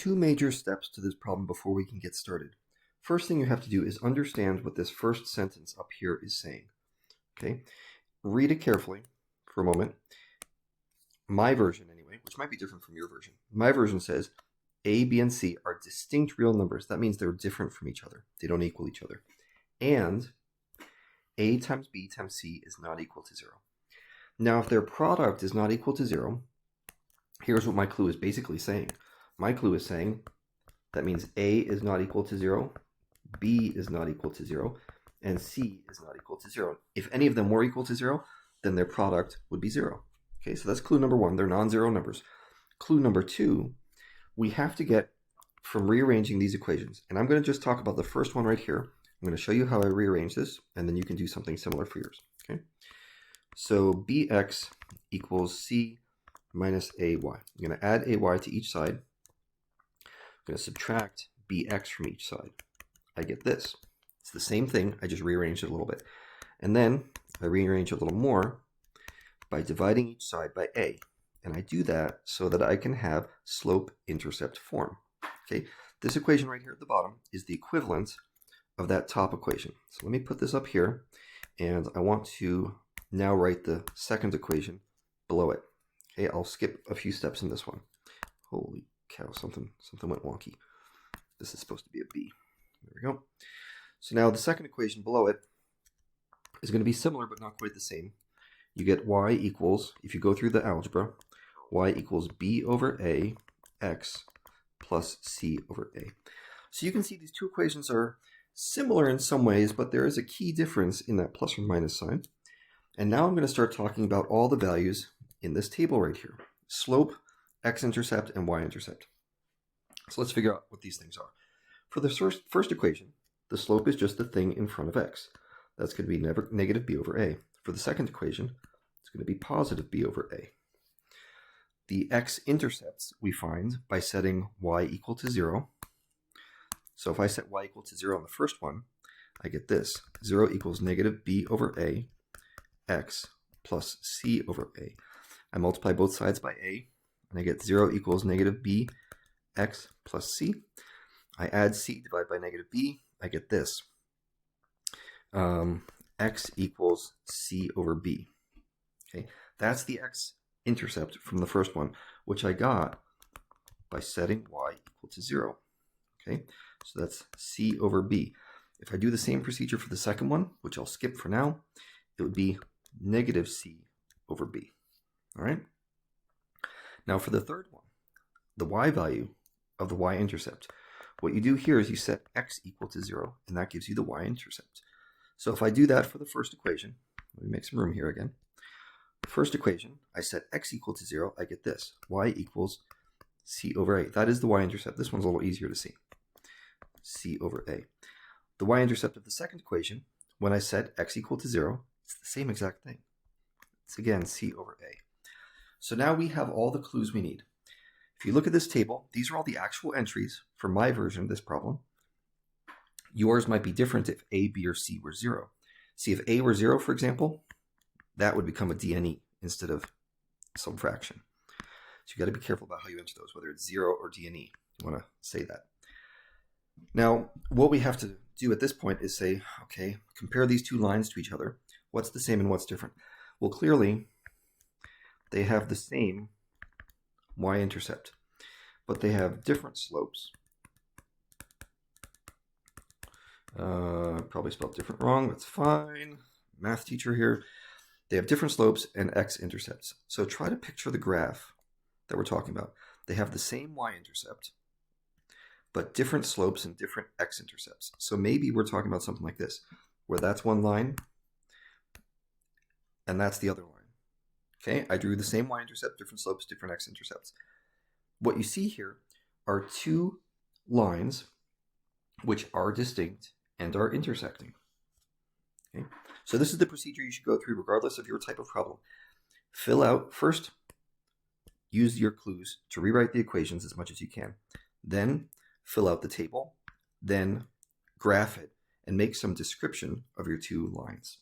two major steps to this problem before we can get started. First thing you have to do is understand what this first sentence up here is saying. Okay, read it carefully for a moment. My version anyway, which might be different from your version. My version says A, B, and C are distinct real numbers. That means they're different from each other. They don't equal each other. And A times B times C is not equal to 0. Now, if their product is not equal to 0, here's what my clue is basically saying. My clue is saying that means A is not equal to 0, B is not equal to 0, and C is not equal to 0. If any of them were equal to 0, then their product would be 0. Okay, so that's clue number 1. They're non-zero numbers. Clue number 2, we have to get from rearranging these equations. And I'm going to just talk about the first one right here. I'm going to show you how I rearrange this, and then you can do something similar for yours. Okay, so bx equals c minus ay. I'm going to add ay to each side. I'm going to subtract bx from each side. I get this. It's the same thing. I just rearranged it a little bit. And then I rearrange it a little more by dividing each side by a. And I do that so that I can have slope-intercept form. Okay, this equation right here at the bottom is the equivalent of that top equation. So let me put this up here, and I want to now write the second equation below it. Okay, I'll skip a few steps in this one. Holy cow, something went wonky. This is supposed to be a b. There we go. So now the second equation below it is going to be similar but not quite the same. You get y equals, if you go through the algebra, y equals b over a x plus c over a. So you can see these two equations are similar in some ways, but there is a key difference in that plus or minus sign. And now I'm going to start talking about all the values in this table right here. Slope, x-intercept, and y-intercept. So let's figure out what these things are. For the first equation, the slope is just the thing in front of x. That's going to be negative b over a. For the second equation, it's going to be positive b over a. The x-intercepts we find by setting y equal to 0. So if I set y equal to 0 on the first one, I get this. 0 equals negative b over a, x plus c over a. I multiply both sides by a, and I get 0 equals negative b, x plus c. I add c, divide by negative b, I get this. X equals c over b. Okay, that's the x-intercept from the first one, which I got by setting y equal to 0. Okay, so that's c over b. If I do the same procedure for the second one, which I'll skip for now, it would be negative c over b. All right. Now for the third one, the y value of the y-intercept. What you do here is you set x equal to 0, and that gives you the y-intercept. So if I do that for the first equation, let me make some room here again. The first equation, I set x equal to 0, I get this. Y equals c over a. That is the y-intercept. This one's a little easier to see. C over a. The y-intercept of the second equation, when I set x equal to 0, it's the same exact thing. It's again c over a. So now we have all the clues we need. If you look at this table, these are all the actual entries for my version of this problem. Yours might be different if a, b, or c were 0. See, if a were 0, for example, that would become a DNE instead of some fraction. So you got to be careful about how you enter those, whether it's 0 or DNE. You want to say that. Now, what we have to do at this point is say, okay, compare these two lines to each other. What's the same and what's different? Well, clearly, they have the same y-intercept, but they have different slopes. Probably spelled different wrong. That's fine. Math teacher here. They have different slopes and x-intercepts. So try to picture the graph that we're talking about. They have the same y-intercept, but different slopes and different x-intercepts. So maybe we're talking about something like this, where that's one line, and that's the other line. Okay, I drew the same y-intercept, different slopes, different x-intercepts. What you see here are two lines which are distinct and are intersecting. Okay, so this is the procedure you should go through regardless of your type of problem. Fill out, first, use your clues to rewrite the equations as much as you can. Then fill out the table, then graph it, and make some description of your two lines.